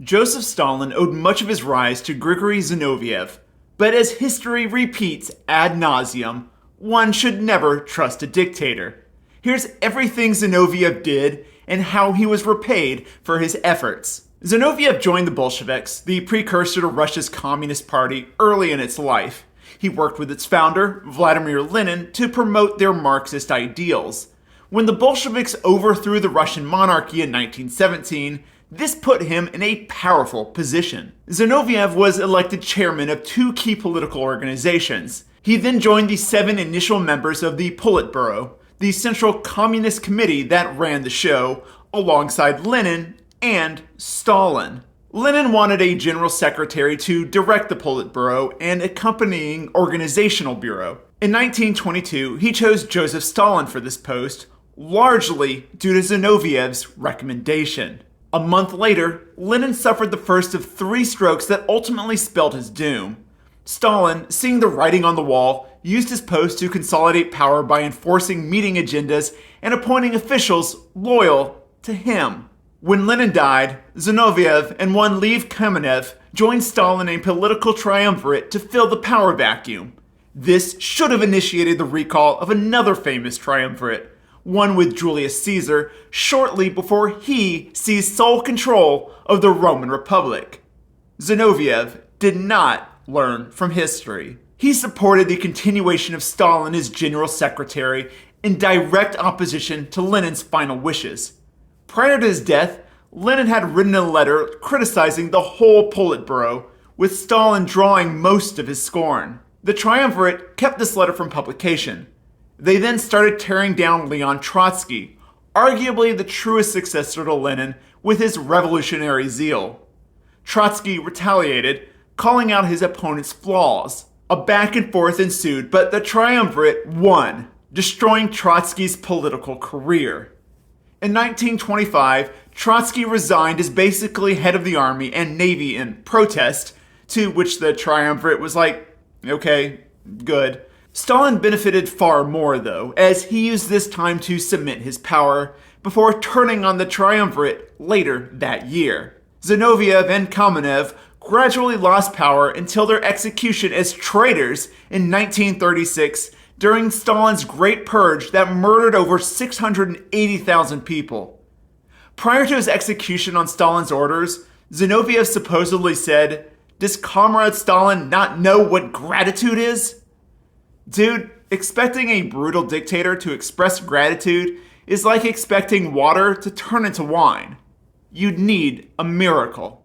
Joseph Stalin owed much of his rise to Grigory Zinoviev, but as history repeats ad nauseam, one should never trust a dictator. Here's everything Zinoviev did and how he was repaid for his efforts. Zinoviev joined the Bolsheviks, the precursor to Russia's Communist Party, early in its life. He worked with its founder, Vladimir Lenin, to promote their Marxist ideals. When the Bolsheviks overthrew the Russian Monarchy in 1917, this put him in a powerful position. Zinoviev was elected chairman of two key political organizations. He then joined the 7 initial members of the Politburo, the central communist committee that ran the show, alongside Lenin and Stalin. Lenin wanted a general secretary to direct the Politburo and accompanying organizational bureau. In 1922, he chose Joseph Stalin for this post, largely due to Zinoviev's recommendation. A month later, Lenin suffered the first of 3 strokes that ultimately spelled his doom. Stalin, seeing the writing on the wall, used his post to consolidate power by enforcing meeting agendas and appointing officials loyal to him. When Lenin died, Zinoviev and one Lev Kamenev joined Stalin in a political triumvirate to fill the power vacuum. This should have initiated the recall of another famous triumvirate, one with Julius Caesar, shortly before he seized sole control of the Roman Republic. Zinoviev did not learn from history. He supported the continuation of Stalin as general secretary in direct opposition to Lenin's final wishes. Prior to his death, Lenin had written a letter criticizing the whole Politburo, with Stalin drawing most of his scorn. The triumvirate kept this letter from publication. They then started tearing down Leon Trotsky, arguably the truest successor to Lenin, with his revolutionary zeal. Trotsky retaliated, calling out his opponent's flaws. A back and forth ensued, but the triumvirate won, destroying Trotsky's political career. In 1925, Trotsky resigned as basically head of the army and navy in protest, to which the triumvirate was like, okay, good. Stalin benefited far more, though, as he used this time to cement his power before turning on the triumvirate later that year. Zinoviev and Kamenev gradually lost power until their execution as traitors in 1936 during Stalin's Great Purge that murdered over 680,000 people. Prior to his execution on Stalin's orders, Zinoviev supposedly said, "Does Comrade Stalin not know what gratitude is?" Dude, expecting a brutal dictator to express gratitude is like expecting water to turn into wine. You'd need a miracle.